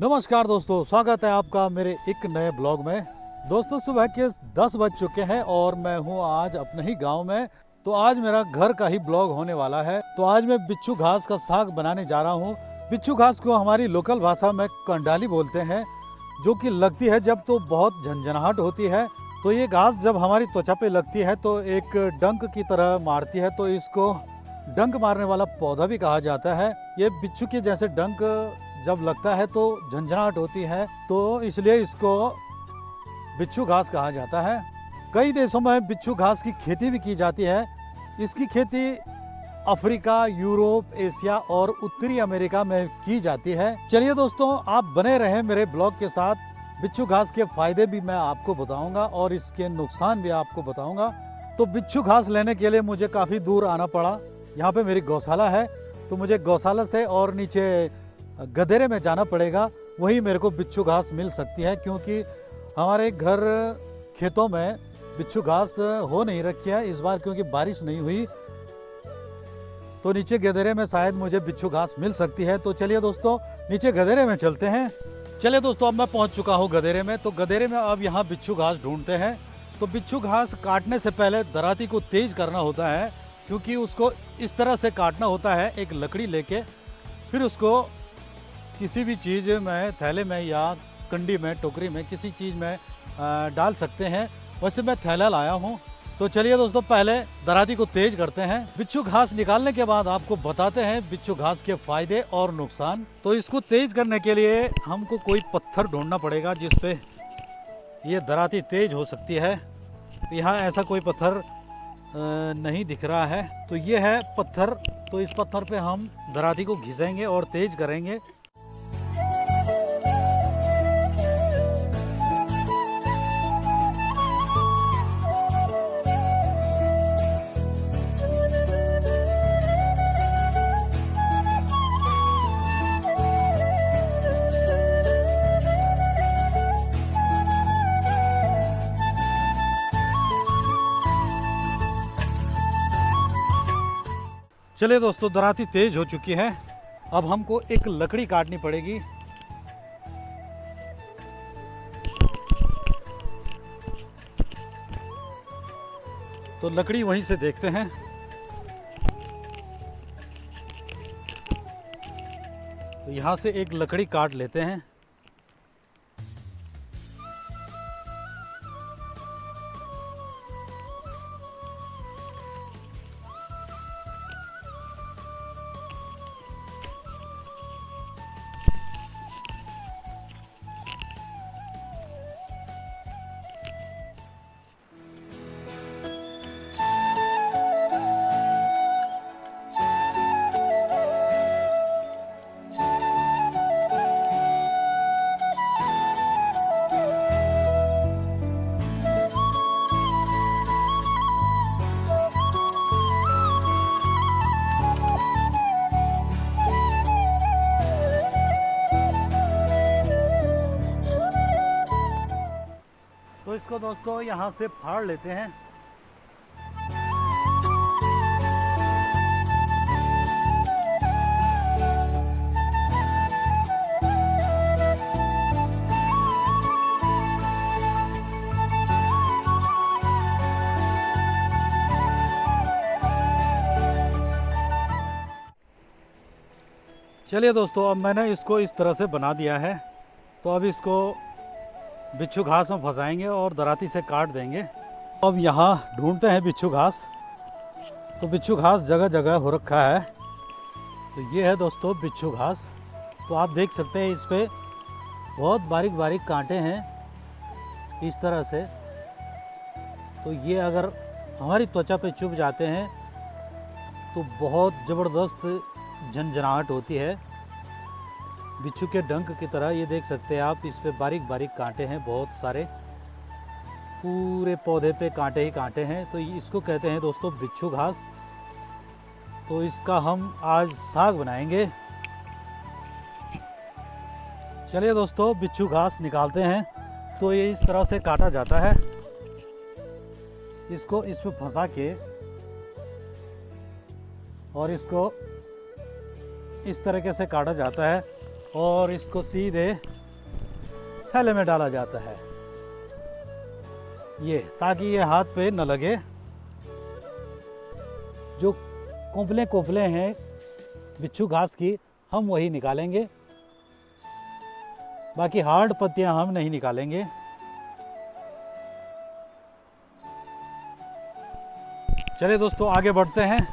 नमस्कार दोस्तों, स्वागत है आपका मेरे एक नए ब्लॉग में। दोस्तों सुबह के 10 बज चुके हैं और मैं हूं आज अपने ही गांव में। तो आज मेरा घर का ही ब्लॉग होने वाला है। तो आज मैं बिच्छू घास का साग बनाने जा रहा हूं। बिच्छू घास को हमारी लोकल भाषा में कंडाली बोलते हैं, जो कि लगती है जब तो बहुत झंझनाहट होती है। तो ये घास जब हमारी त्वचा पे लगती है तो एक डंक की तरह मारती है, तो इसको डंक मारने वाला पौधा भी कहा जाता है। ये बिच्छू के जैसे डंक जब लगता है तो झंझनाहट होती है, तो इसलिए इसको बिच्छू घास कहा जाता है। कई देशों में बिच्छू घास की खेती भी की जाती है। इसकी खेती अफ्रीका, यूरोप, एशिया और उत्तरी अमेरिका में की जाती है। चलिए दोस्तों, आप बने रहें मेरे ब्लॉग के साथ। बिच्छू घास के फायदे भी मैं आपको बताऊंगा और इसके नुकसान भी आपको बताऊंगा। तो बिच्छू घास लेने के लिए मुझे काफ़ी दूर आना पड़ा। यहाँ पे मेरी गौशाला है, तो मुझे गौशाला से और नीचे गदेरे में जाना पड़ेगा, वही मेरे को बिच्छू घास मिल सकती है। क्योंकि हमारे घर खेतों में बिच्छू घास हो नहीं रखी है इस बार, क्योंकि बारिश नहीं हुई। तो नीचे गदेरे में शायद मुझे बिच्छू घास मिल सकती है। तो चलिए दोस्तों, नीचे गदेरे में चलते हैं। चलिए दोस्तों, अब मैं पहुंच चुका हूं गदेरे में। तो गदेरे में अब यहाँ बिच्छू घास ढूंढते हैं। तो बिच्छू घास काटने से पहले दराती को तेज करना होता है, क्योंकि उसको इस तरह से काटना होता है, एक लकड़ी लेके। फिर उसको किसी भी चीज़ में, थैले में या कंडी में, टोकरी में, किसी चीज़ में डाल सकते हैं। वैसे मैं थैला लाया हूँ। तो चलिए दोस्तों, पहले दराती को तेज करते हैं। बिच्छू घास निकालने के बाद आपको बताते हैं बिच्छू घास के फायदे और नुकसान। तो इसको तेज करने के लिए हमको कोई पत्थर ढूंढना पड़ेगा जिस पे ये दराती तेज हो सकती है। यहाँ ऐसा कोई पत्थर नहीं दिख रहा है, तो ये है पत्थर। तो इस पत्थर पे हम दराती को घिसेंगे और तेज करेंगे। चलिए दोस्तों, दराती तेज हो चुकी है। अब हमको एक लकड़ी काटनी पड़ेगी। तो लकड़ी वहीं से देखते हैं। तो यहाँ से एक लकड़ी काट लेते हैं। तो इसको दोस्तों यहाँ से फाड़ लेते हैं। चलिए दोस्तों, अब मैंने इसको इस तरह से बना दिया है। तो अब इसको बिच्छू घास में फंसाएंगे और दराती से काट देंगे। अब यहाँ ढूंढते हैं बिच्छू घास। तो बिच्छू घास जगह जगह हो रखा है। तो ये है दोस्तों बिच्छू घास। तो आप देख सकते हैं इस पे बहुत बारीक बारीक कांटे हैं इस तरह से। तो ये अगर हमारी त्वचा पे चुभ जाते हैं तो बहुत ज़बरदस्त झंझनाहट होती है, बिच्छू के डंक की तरह। ये देख सकते हैं आप, इस पे बारीक बारीक कांटे हैं बहुत सारे, पूरे पौधे पे कांटे ही कांटे हैं। तो इसको कहते हैं दोस्तों बिच्छू घास। तो इसका हम आज साग बनाएंगे। चलिए दोस्तों, बिच्छू घास निकालते हैं। तो ये इस तरह से काटा जाता है। इसको इसमें फंसा के और इसको इस तरीके से काटा जाता है। और इसको सीधे थैले में डाला जाता है, ये ताकि ये हाथ पे न लगे। जो कोंपले कोंपले हैं बिच्छू घास की हम वही निकालेंगे, बाकी हार्ड पत्तियां हम नहीं निकालेंगे। चलिए दोस्तों आगे बढ़ते हैं।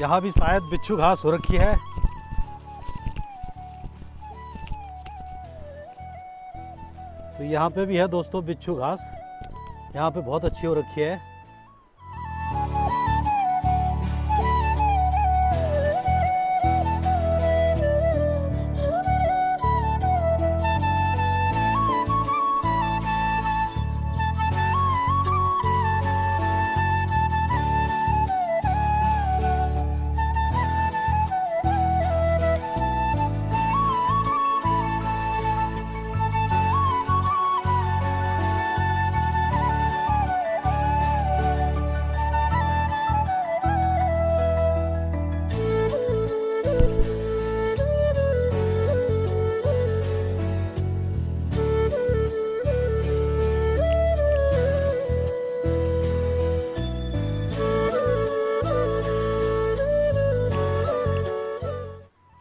यहाँ भी शायद बिच्छू घास हो रखी है। तो यहाँ पे भी है दोस्तों बिच्छू घास, यहाँ पे बहुत अच्छी हो रखी है।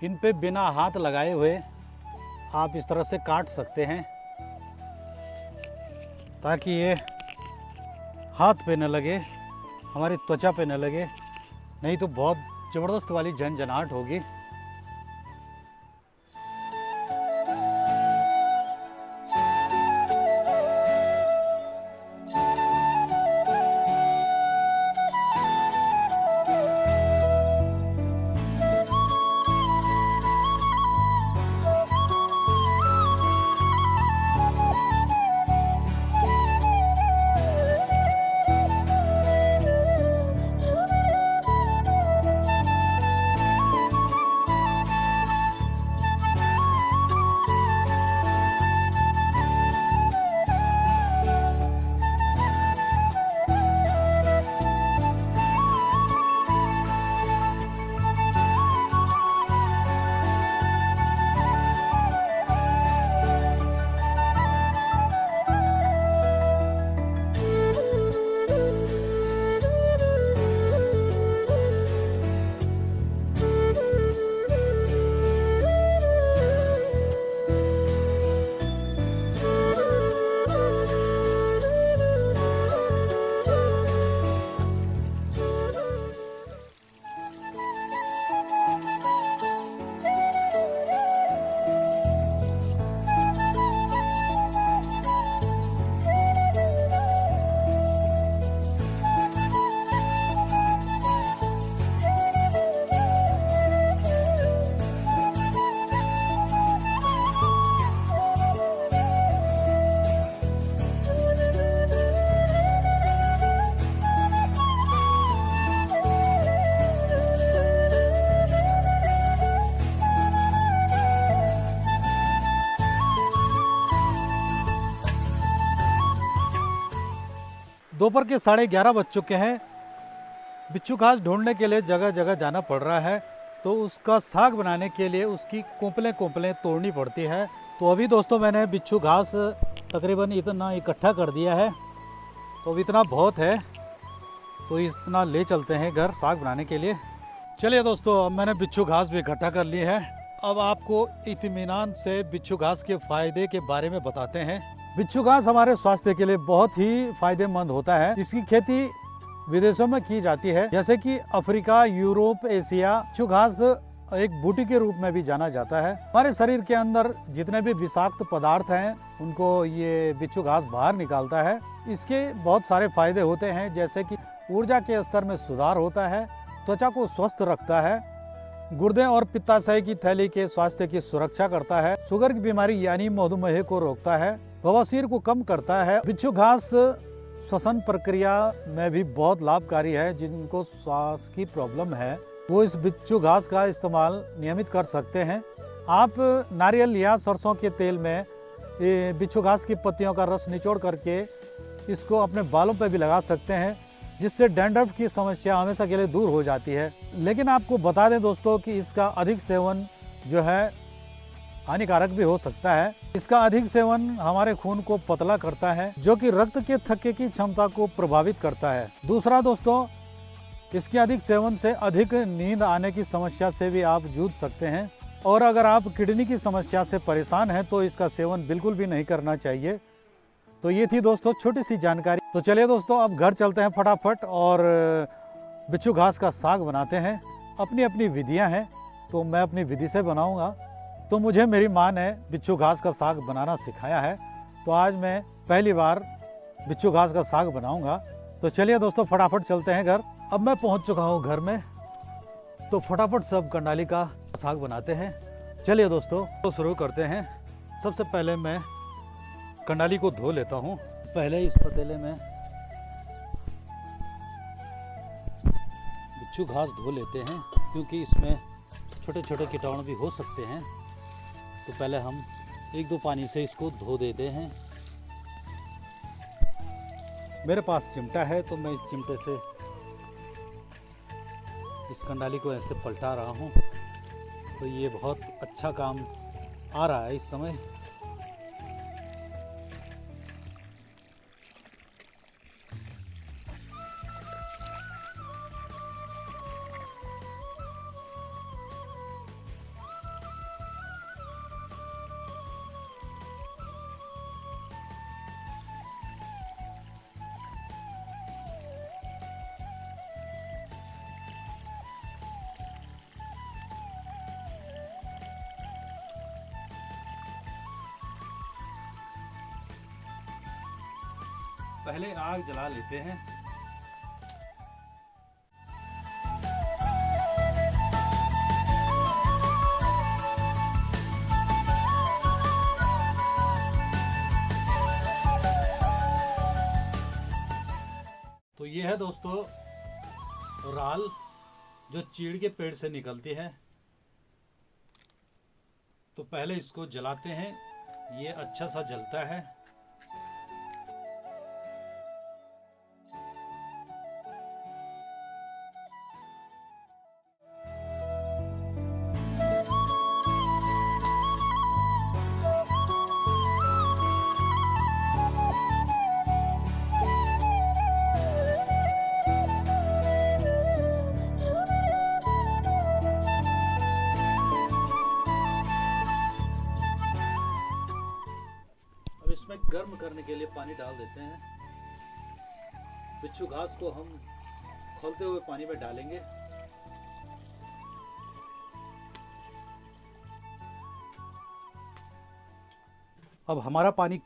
इन पे बिना हाथ लगाए हुए आप इस तरह से काट सकते हैं ताकि ये हाथ पे न लगे, हमारी त्वचा पे न लगे, नहीं तो बहुत ज़बरदस्त वाली झंझनाहट होगी। दोपहर के 11:30 बज चुके हैं। बिच्छू घास ढूंढने के लिए जगह जगह जाना पड़ रहा है, तो उसका साग बनाने के लिए उसकी कोंपलें कोंपलें तोड़नी पड़ती है। तो अभी दोस्तों मैंने बिच्छू घास तकरीबन इतना इकट्ठा कर दिया है, तो अब इतना बहुत है, तो इतना ले चलते हैं घर साग बनाने के लिए। चलिए दोस्तों, अब मैंने बिच्छू घास भी इकट्ठा कर ली है। अब आपको इत्मीनान से बिच्छू घास के फायदे के बारे में बताते हैं। बिच्छू घास हमारे स्वास्थ्य के लिए बहुत ही फायदेमंद होता है। इसकी खेती विदेशों में की जाती है, जैसे कि अफ्रीका, यूरोप, एशिया। बिच्छू घास एक बूटी के रूप में भी जाना जाता है। हमारे शरीर के अंदर जितने भी विषाक्त पदार्थ हैं उनको ये बिच्छू घास बाहर निकालता है। इसके बहुत सारे फायदे होते हैं, जैसे कि ऊर्जा के स्तर में सुधार होता है, त्वचा को स्वस्थ रखता है, गुर्दे और पित्ताशय की थैली के स्वास्थ्य की सुरक्षा करता है, शुगर की बीमारी यानी मधुमेह को रोकता है, बवासीर को कम करता है। बिच्छू घास श्वसन प्रक्रिया में भी बहुत लाभकारी है। जिनको सांस की प्रॉब्लम है वो इस बिच्छू घास का इस्तेमाल नियमित कर सकते हैं। आप नारियल या सरसों के तेल में बिच्छू घास की पत्तियों का रस निचोड़ करके इसको अपने बालों पर भी लगा सकते हैं। जिससे डैंड्रफ की समस्या हमेशा के लिए दूर हो जाती है। लेकिन आपको बता दें दोस्तों कि इसका अधिक सेवन जो है हानिकारक भी हो सकता है। इसका अधिक सेवन हमारे खून को पतला करता है, जो कि रक्त के थक्के की क्षमता को प्रभावित करता है। दूसरा दोस्तों, इसके अधिक सेवन से अधिक नींद आने की समस्या से भी आप जूझ सकते हैं। और अगर आप किडनी की समस्या से परेशान हैं तो इसका सेवन बिल्कुल भी नहीं करना चाहिए। तो ये थी दोस्तों छोटी सी जानकारी। तो चलिए दोस्तों, अब घर चलते हैं फटाफट और बिच्छू घास का साग बनाते हैं। अपनी अपनी विधियां हैं, तो मैं अपनी विधि से बनाऊंगा। तो मुझे मेरी माँ ने बिच्छू घास का साग बनाना सिखाया है, तो आज मैं पहली बार बिच्छू घास का साग बनाऊंगा। तो चलिए दोस्तों, फटाफट चलते हैं घर। अब मैं पहुंच चुका हूं घर में, तो फटाफट सब कंडाली का साग बनाते हैं। चलिए दोस्तों, तो शुरू करते हैं। सबसे पहले मैं कंडाली को धो लेता हूं। पहले इस पतीले में बिच्छू घास धो लेते हैं, क्योंकि इसमें छोटे छोटे कीटाणु भी हो सकते हैं। तो पहले हम 1-2 पानी से इसको धो देते हैं। मेरे पास चिमटा है, तो मैं इस चिमटे से इस कंडाली को ऐसे पलटा रहा हूँ। तो ये बहुत अच्छा काम आ रहा है इस समय। पहले आग जला लेते हैं। तो ये है दोस्तों राल, जो चीड़ के पेड़ से निकलती है। तो पहले इसको जलाते हैं, ये अच्छा सा जलता है। इसमें गर्म करने के लिए पानी डाल देते हैं। बिच्छू घास को हम खौलते हुए पानी में डालेंगे। अब हमारा पानी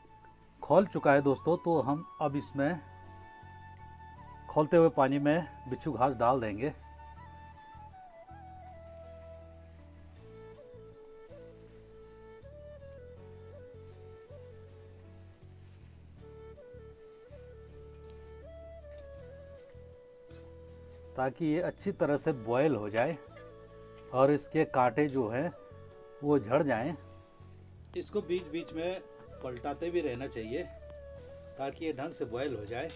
खौल चुका है दोस्तों, तो हम अब इसमें खौलते हुए पानी में बिच्छू घास डाल देंगे। ताकि ये अच्छी तरह से बॉयल हो जाए और इसके कांटे जो हैं वो झड़ जाएं। इसको बीच बीच में पलटाते भी रहना चाहिए ताकि ये ढंग से बॉयल हो जाए।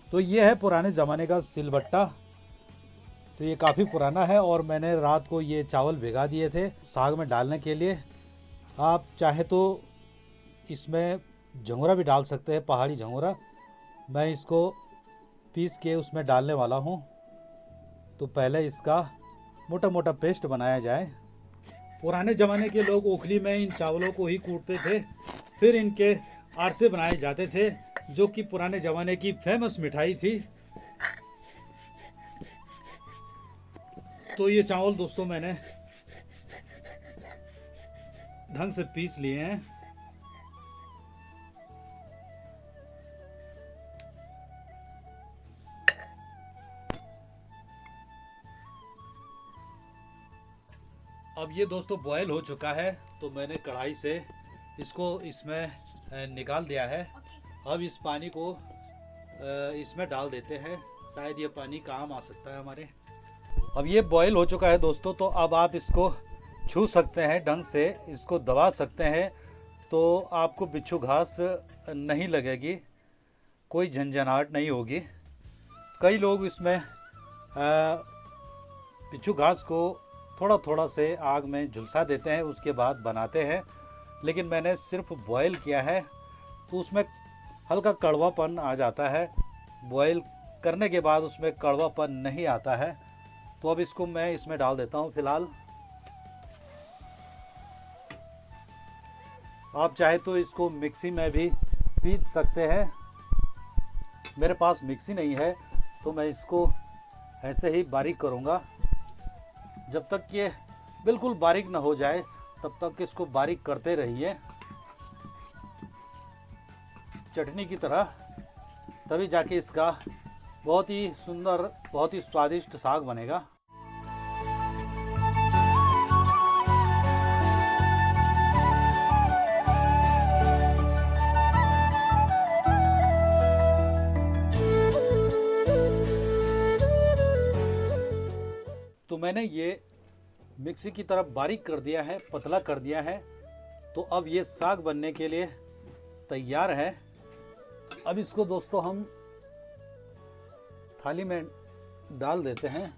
तो ये है पुराने ज़माने का सिलबट्टा। तो ये काफ़ी पुराना है और मैंने रात को ये चावल भिगा दिए थे साग में डालने के लिए। आप चाहे तो इसमें झंगोरा भी डाल सकते हैं, पहाड़ी झंगोरा। मैं इसको पीस के उसमें डालने वाला हूँ। तो पहले इसका मोटा मोटा पेस्ट बनाया जाए। पुराने ज़माने के लोग ओखली में इन चावलों को ही कूटते थे, फिर इनके आरसे बनाए जाते थे, जो कि पुराने ज़माने की फेमस मिठाई थी। तो ये चावल दोस्तों मैंने ढंग से पीस लिए हैं। अब ये दोस्तों बॉयल हो चुका है, तो मैंने कढ़ाई से इसको इसमें निकाल दिया है। अब इस पानी को इसमें डाल देते हैं शायद ये पानी काम आ सकता है हमारे। अब ये बॉईल हो चुका है दोस्तों, तो अब आप इसको छू सकते हैं ढंग से, इसको दबा सकते हैं, तो आपको बिच्छू घास नहीं लगेगी, कोई झंझनाहट नहीं होगी। कई लोग इसमें बिच्छू घास को थोड़ा थोड़ा से आग में झुलसा देते हैं, उसके बाद बनाते हैं, लेकिन मैंने सिर्फ बॉईल किया है तो उसमें हल्का कड़वापन आ जाता है। बॉईल करने के बाद उसमें कड़वापन नहीं आता है। तो अब इसको मैं इसमें डाल देता हूँ फिलहाल। आप चाहे तो इसको मिक्सी में भी पीस सकते हैं, मेरे पास मिक्सी नहीं है तो मैं इसको ऐसे ही बारीक करूँगा। जब तक ये बिल्कुल बारीक ना हो जाए तब तक इसको बारीक करते रहिए चटनी की तरह, तभी जाके इसका बहुत ही सुंदर, बहुत ही स्वादिष्ट साग बनेगा। तो मैंने ये मिक्सी की तरफ बारीक कर दिया है, पतला कर दिया है, तो अब ये साग बनने के लिए तैयार है। अब इसको दोस्तों हम थाली में डाल देते हैं।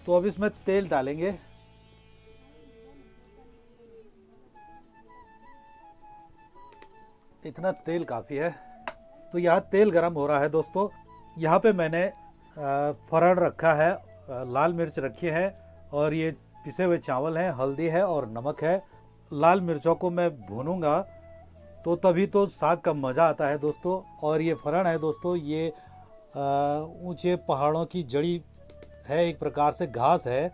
तो अब इसमें तेल डालेंगे। इतना तेल काफ़ी है। तो यहाँ तेल गरम हो रहा है दोस्तों। यहाँ पे मैंने फरण रखा है, लाल मिर्च रखी है, और ये पिसे हुए चावल हैं, हल्दी है और नमक है। लाल मिर्चों को मैं भूनूंगा तो तभी तो साग का मज़ा आता है दोस्तों। और ये फरण है दोस्तों, ये ऊंचे पहाड़ों की जड़ी है, एक प्रकार से घास है,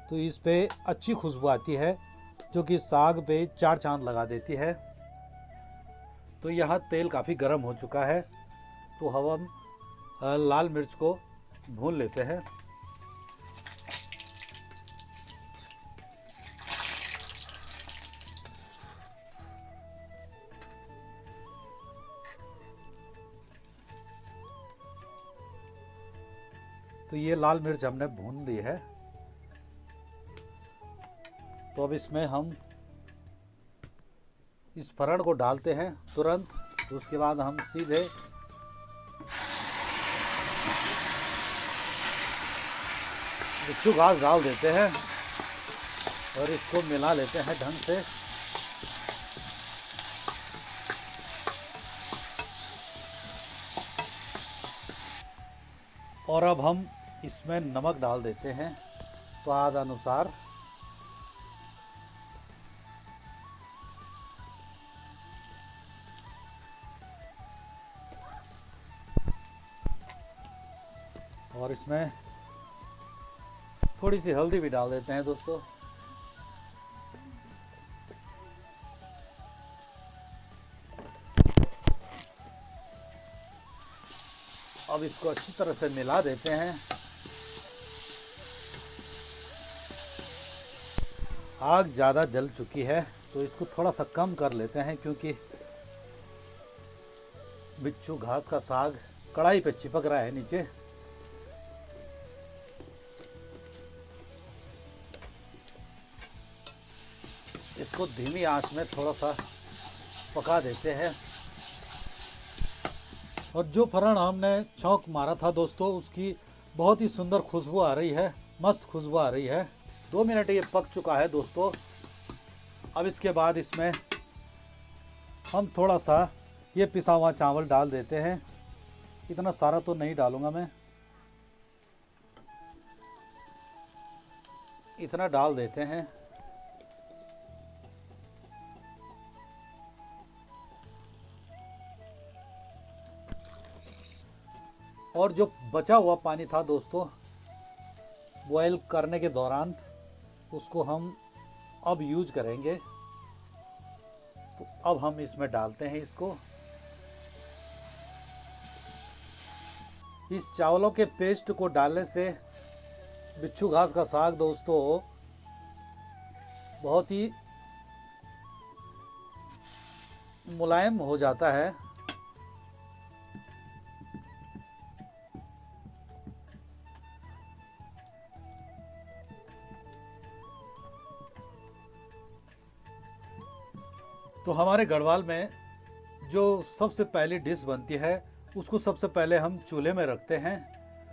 तो इस पे अच्छी खुशबू आती है जो कि साग पे चार चांद लगा देती है। तो यहाँ तेल काफ़ी गर्म हो चुका है, तो हम लाल मिर्च को भून लेते हैं। तो ये लाल मिर्च हमने भून दी है। तो अब इसमें हम इस फरण को डालते हैं तुरंत। तो उसके बाद हम सीधे बिच्छू घास डाल देते हैं और इसको मिला लेते हैं ढंग से। और अब हम इसमें नमक डाल देते हैं स्वाद अनुसार। और इसमें थोड़ी सी हल्दी भी डाल देते हैं दोस्तों। अब इसको अच्छी तरह से मिला देते हैं। आग ज़्यादा जल चुकी है तो इसको थोड़ा सा कम कर लेते हैं, क्योंकि बिच्छू घास का साग कढ़ाई पे चिपक रहा है नीचे। इसको धीमी आंच में थोड़ा सा पका देते हैं। और जो फरण हमने छौंक मारा था दोस्तों, उसकी बहुत ही सुंदर खुशबू आ रही है, मस्त खुशबू आ रही है। 2 मिनट ये पक चुका है दोस्तों। अब इसके बाद इसमें हम थोड़ा सा ये पिसा हुआ चावल डाल देते हैं। इतना सारा तो नहीं डालूंगा मैं, इतना डाल देते हैं। और जो बचा हुआ पानी था दोस्तों, बॉयल करने के दौरान उसको हम अब यूज करेंगे। तो अब हम इसमें डालते हैं इसको। इस चावलों के पेस्ट को डालने से बिच्छू घास का साग दोस्तों बहुत ही मुलायम हो जाता है। तो हमारे गढ़वाल में जो सबसे पहली डिश बनती है उसको सबसे पहले हम चूल्हे में रखते हैं,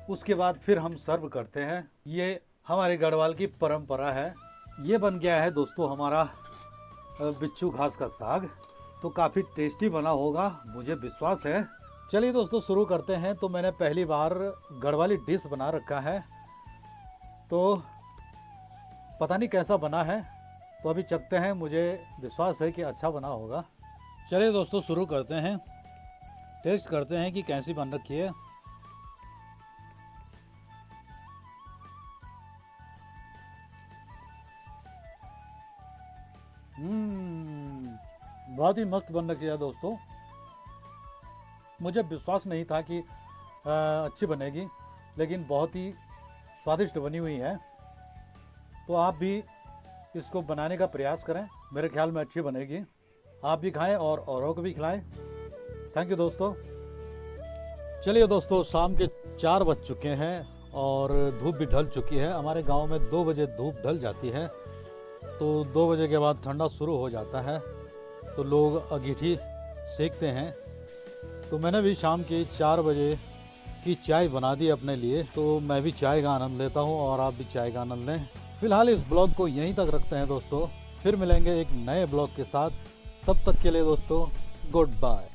उसके बाद फिर हम सर्व करते हैं। ये हमारे गढ़वाल की परंपरा है। ये बन गया है दोस्तों हमारा बिच्छू घास का साग। तो काफ़ी टेस्टी बना होगा, मुझे विश्वास है। चलिए दोस्तों शुरू करते हैं। तो मैंने पहली बार गढ़वाली डिश बना रखा है, तो पता नहीं कैसा बना है, तो अभी चखते हैं। मुझे विश्वास है कि अच्छा बना होगा। चलिए दोस्तों शुरू करते हैं, टेस्ट करते हैं कि कैसी बन रखी है। बहुत ही मस्त बन रखी है दोस्तों। मुझे विश्वास नहीं था कि अच्छी बनेगी, लेकिन बहुत ही स्वादिष्ट बनी हुई है। तो आप भी इसको बनाने का प्रयास करें, मेरे ख्याल में अच्छी बनेगी। आप भी खाएं और औरों को भी खिलाएं। थैंक यू दोस्तों। चलिए दोस्तों, शाम के 4 बज चुके हैं और धूप भी ढल चुकी है। हमारे गांव में 2 बजे धूप ढल जाती है, तो 2 बजे के बाद ठंडा शुरू हो जाता है, तो लोग अंगीठी सेकते हैं। तो मैंने भी शाम की 4 बजे की चाय बना दी अपने लिए, तो मैं भी चाय का आनंद लेता हूँ और आप भी चाय का आनंद लें। फिलहाल इस ब्लॉग को यहीं तक रखते हैं दोस्तों, फिर मिलेंगे एक नए ब्लॉग के साथ। तब तक के लिए दोस्तों गुड बाय।